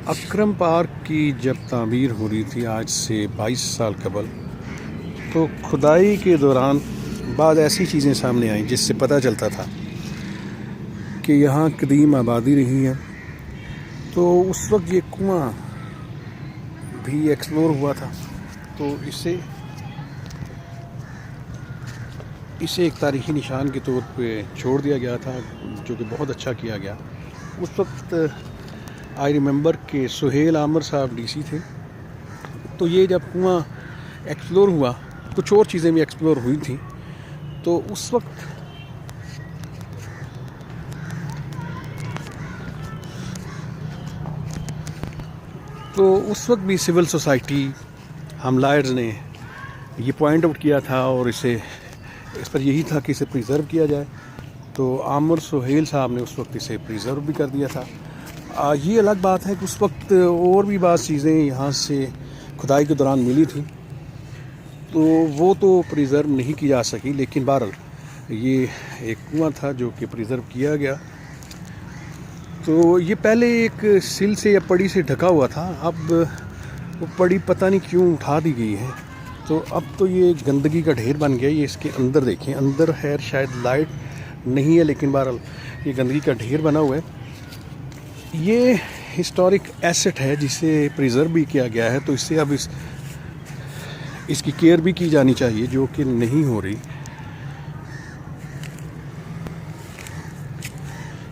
اکرم park کی جب تعمیر ہو رہی تھی آج سے 22 سال قبل، تو کھدائی کے دوران بعض ایسی چیزیں سامنے آئیں جس سے پتہ چلتا تھا کہ یہاں قدیم آبادی رہی ہے۔ تو اس وقت یہ کنواں بھی ایکسپلور ہوا تھا، تو اسے ایک تاریخی نشان کے طور پہ چھوڑ دیا گیا تھا، جو کہ بہت اچھا کیا گیا۔ اس وقت آئی ریممبر کہ سہیل عامر صاحب ڈی سی تھے، تو یہ جب کنواں ایکسپلور ہوا کچھ اور چیزیں بھی ایکسپلور ہوئی تھیں، تو اس وقت بھی سول سوسائٹی ہم لائرز نے یہ پوائنٹ آؤٹ کیا تھا، اور اس پر یہی تھا کہ اسے پریزرو کیا جائے۔ تو عامر سہیل صاحب نے اس وقت اسے پریزرو بھی کر دیا تھا۔ یہ الگ بات ہے کہ اس وقت اور بھی بعض چیزیں یہاں سے کھدائی کے دوران ملی تھیں، تو وہ تو پریزرو نہیں کی جا سکی، لیکن بہرحال یہ ایک کنواں تھا جو کہ پریزرو کیا گیا۔ تو یہ پہلے ایک سل سے یا پڑی سے ڈھکا ہوا تھا، اب وہ پڑی پتہ نہیں کیوں اٹھا دی گئی ہے، تو اب تو یہ گندگی کا ڈھیر بن گیا۔ یہ اس کے اندر دیکھیں، اندر خیر شاید لائٹ نہیں ہے، لیکن بہرحال یہ گندگی کا ڈھیر بنا ہوا ہے۔ یہ ہسٹورک ایسٹ ہے جسے پریزرو بھی کیا گیا ہے، تو اس سے اب اس کی کیئر بھی کی جانی چاہیے، جو کہ نہیں ہو رہی۔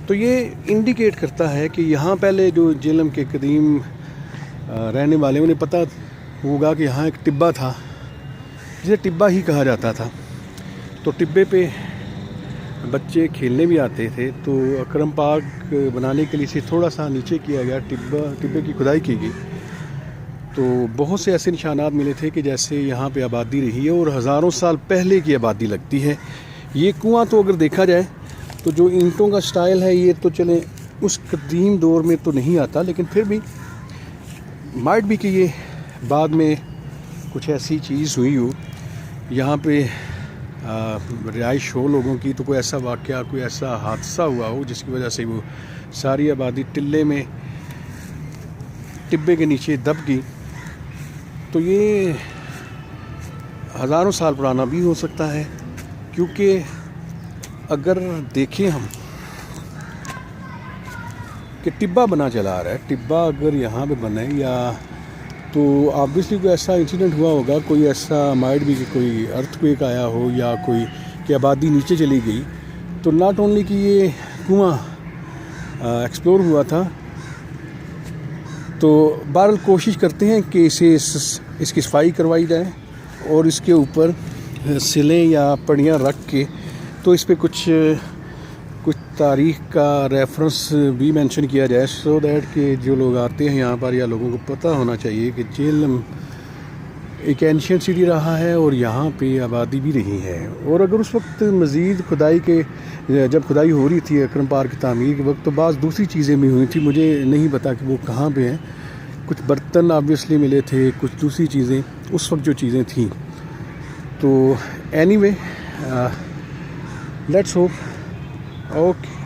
تو یہ انڈیکیٹ کرتا ہے کہ یہاں پہلے جو جہلم کے قدیم رہنے والے انہیں پتہ ہوگا کہ یہاں ایک ٹبہ تھا جسے ٹبہ ہی کہا جاتا تھا۔ تو ٹبے پہ بچے کھیلنے بھی آتے تھے، تو اکرم پارک بنانے کے لیے اسے تھوڑا سا نیچے کیا گیا، ٹبے کی کھدائی کی گئی، تو بہت سے ایسے نشانات ملے تھے کہ جیسے یہاں پہ آبادی رہی ہے اور ہزاروں سال پہلے کی آبادی لگتی ہے۔ یہ کنواں تو اگر دیکھا جائے تو جو اینٹوں کا سٹائل ہے، یہ تو چلیں اس قدیم دور میں تو نہیں آتا، لیکن پھر بھی مائٹ بھی کہ یہ بعد میں کچھ ایسی چیز ہوئی ہو یہاں پہ رہائش ہو لوگوں کی، تو کوئی ایسا واقعہ، کوئی ایسا حادثہ ہوا ہو جس کی وجہ سے وہ ساری آبادی ٹبے کے نیچے دب گئی۔ تو یہ ہزاروں سال پرانا بھی ہو سکتا ہے، کیونکہ اگر دیکھیں ہم کہ ٹبہ بنا چلا آ رہا ہے، ٹبہ اگر یہاں پہ بنے یا تو آبویسلی کوئی ایسا انسیڈنٹ ہوا ہوگا، کوئی ایسا مائٹ بھی کہ کوئی ارتھ کویک آیا ہو یا کوئی کہ آبادی نیچے چلی گئی۔ تو ناٹ اونلی کہ یہ کنواں ایکسپلور ہوا تھا، تو بہرحال کوشش کرتے ہیں کہ اس کی صفائی کروائی جائے اور اس کے اوپر سلیں یا پڑیاں رکھ کے تو اس پہ کچھ تاریخ کا ریفرنس بھی مینشن کیا جائے، سو دیٹ کہ جو لوگ آتے ہیں یہاں پر یا لوگوں کو پتہ ہونا چاہیے کہ جہلم ایک اینشینٹ سٹی رہا ہے اور یہاں پہ آبادی بھی رہی ہے۔ اور اگر اس وقت مزید جب کھدائی ہو رہی تھی اکرم پارک کی تعمیر کے وقت، تو بعض دوسری چیزیں بھی ہوئی تھیں، مجھے نہیں پتا کہ وہ کہاں پہ ہیں۔ کچھ برتن آبویسلی ملے تھے، کچھ دوسری چیزیں اس وقت جو چیزیں تھیں۔ تو any way let's hope okay.